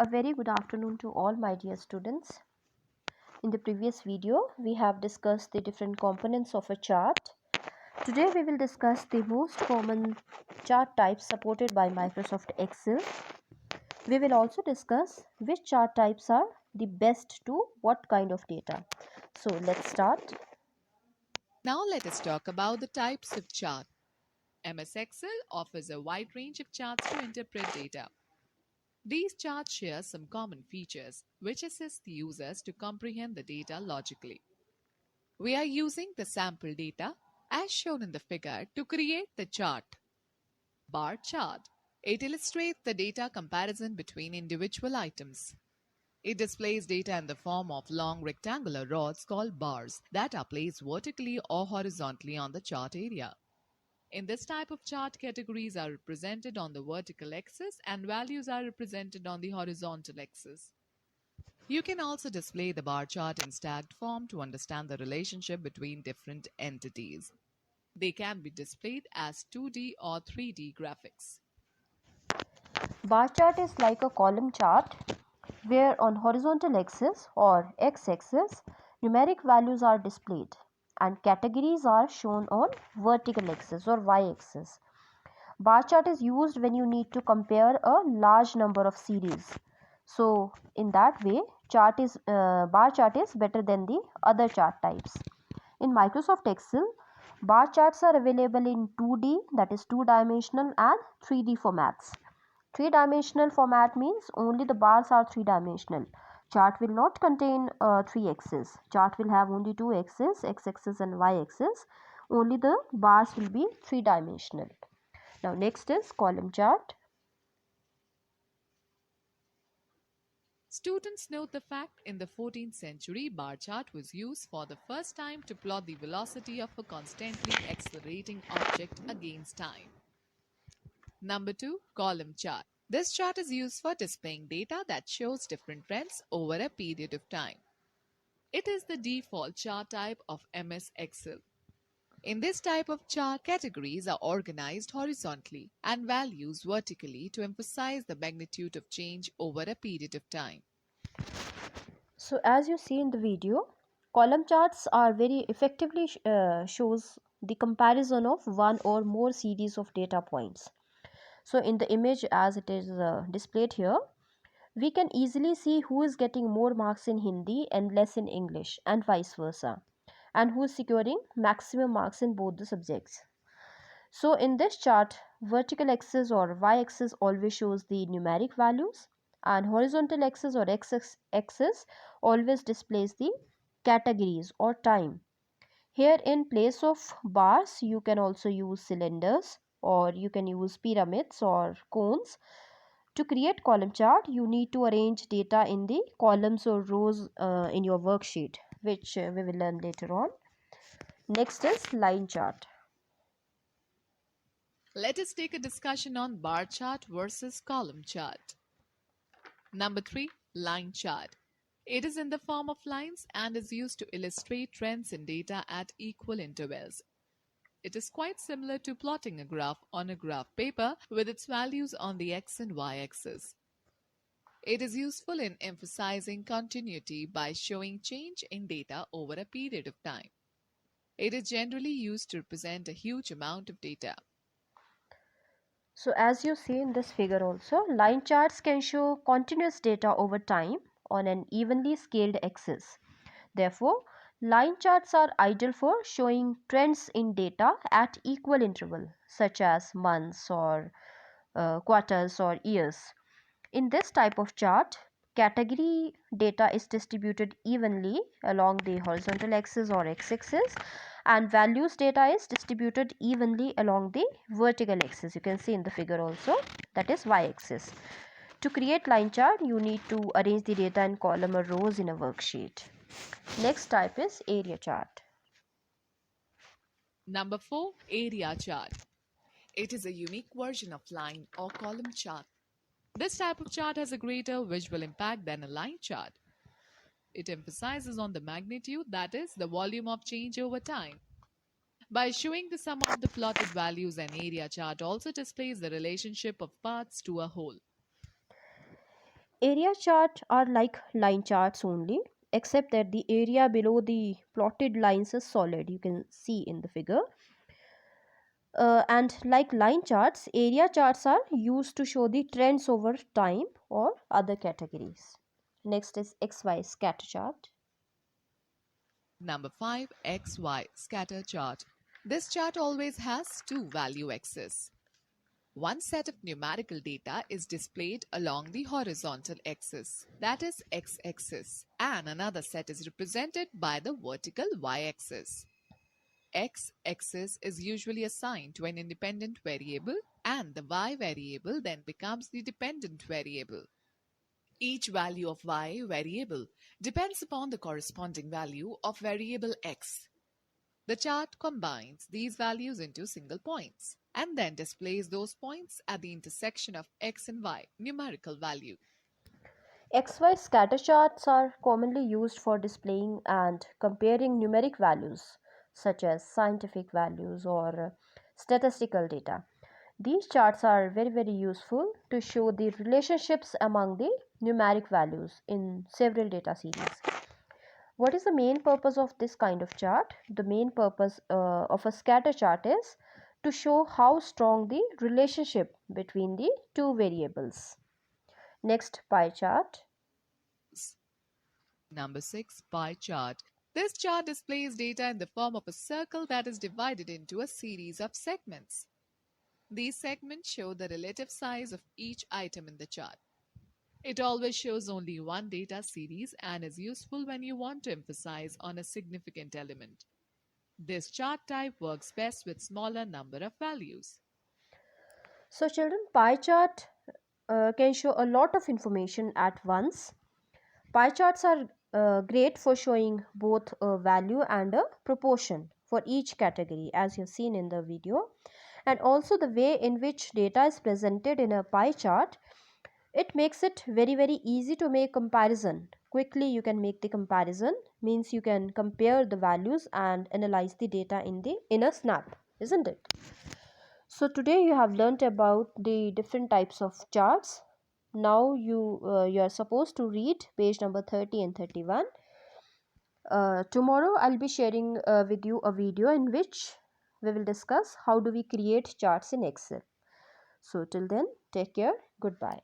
A very good afternoon to all my dear students. In the previous video, we have discussed the different components of a chart. Today we will discuss the most common chart types supported by Microsoft Excel. We will also discuss which chart types are the best to what kind of data. So let's start. Now let us talk about the types of chart. MS Excel offers a wide range of charts to interpret data. These charts share some common features which assist the users to comprehend the data logically. We are using the sample data as shown in the figure to create the chart. Bar chart. It illustrates the data comparison between individual items. It displays data in the form of long rectangular rods called bars that are placed vertically or horizontally on the chart area. In this type of chart, categories are represented on the vertical axis and values are represented on the horizontal axis. You can also display the bar chart in stacked form to understand the relationship between different entities. They can be displayed as 2D or 3D graphics. Bar chart is like a column chart where on horizontal axis or x-axis numeric values are displayed and categories are shown on vertical axis or y-axis. Bar chart is used when you need to compare a large number of series. So in that way, bar chart is better than the other chart types. In Microsoft Excel, bar charts are available in 2D, that is two dimensional, and 3D formats. Three-dimensional format means only the bars are three-dimensional. Chart will not contain three axes. Chart will have only two axes, x-axis and y-axis. Only the bars will be three-dimensional. Now next is column chart. Students note the fact in the 14th century, bar chart was used for the first time to plot the velocity of a constantly accelerating object against time. Number 2, column chart. This chart is used for displaying data that shows different trends over a period of time. It is the default chart type of MS Excel. In this type of chart, categories are organized horizontally and values vertically to emphasize the magnitude of change over a period of time. So as you see in the video, column charts are very effectively shows the comparison of one or more series of data points. So in the image as it is displayed here, we can easily see who is getting more marks in Hindi and less in English and vice versa, and who is securing maximum marks in both the subjects. So in this chart, vertical axis or y-axis always shows the numeric values and horizontal axis or x-axis always displays the categories or time. Here in place of bars, you can also use cylinders or you can use pyramids or cones. To create column chart, you need to arrange data in the columns or rows in your worksheet, which we will learn later on. Next is line chart. Let us take a discussion on bar chart versus column chart. Number 3, line chart. It is in the form of lines and is used to illustrate trends in data at equal intervals. It is quite similar to plotting a graph on a graph paper with its values on the x and y axis. It is useful in emphasizing continuity by showing change in data over a period of time. It is generally used to represent a huge amount of data. So as you see in this figure also, line charts can show continuous data over time on an evenly scaled axis. Therefore, line charts are ideal for showing trends in data at equal interval, such as months or quarters or years. In this type of chart, category data is distributed evenly along the horizontal axis or x-axis, and values data is distributed evenly along the vertical axis. You can see in the figure also, that is y-axis. To create line chart, you need to arrange the data in column or rows in a worksheet. Next type is area chart. Number 4, area chart. It is a unique version of line or column chart. This type of chart has a greater visual impact than a line chart. It emphasizes on the magnitude, that is, the volume of change over time. By showing the sum of the plotted values, an area chart also displays the relationship of parts to a whole. Area charts are like line charts only, except that the area below the plotted lines is solid. You can see in the figure. And like line charts, area charts are used to show the trends over time or other categories. Next is XY scatter chart. Number 5. XY scatter chart. This chart always has two value axes. One set of numerical data is displayed along the horizontal axis, that is x-axis, and another set is represented by the vertical y-axis. X-axis is usually assigned to an independent variable, and the y variable then becomes the dependent variable. Each value of y variable depends upon the corresponding value of variable x. The chart combines these values into single points and then displays those points at the intersection of x and y numerical value. XY scatter charts are commonly used for displaying and comparing numeric values such as scientific values or statistical data. These charts are very useful to show the relationships among the numeric values in several data series. What is the main purpose of this kind of chart? The main purpose of a scatter chart is to show how strong the relationship between the two variables. Next, pie chart. Number 6. Pie chart. This chart displays data in the form of a circle that is divided into a series of segments. These segments show the relative size of each item in the chart. It always shows only one data series and is useful when you want to emphasize on a significant element. This chart type works best with smaller number of values. So, children, pie chart can show a lot of information at once. Pie charts are great for showing both a value and a proportion for each category, as you've seen in the video. And also the way in which data is presented in a pie chart, it makes it very easy to make comparison. Quickly you can make the comparison, means you can compare the values and analyze the data in a snap, isn't it? So today you have learnt about the different types of charts. Now you are supposed to read page number 30 and 31. Tomorrow I'll be sharing with you a video in which we will discuss how do we create charts in Excel. So till then, take care. Goodbye.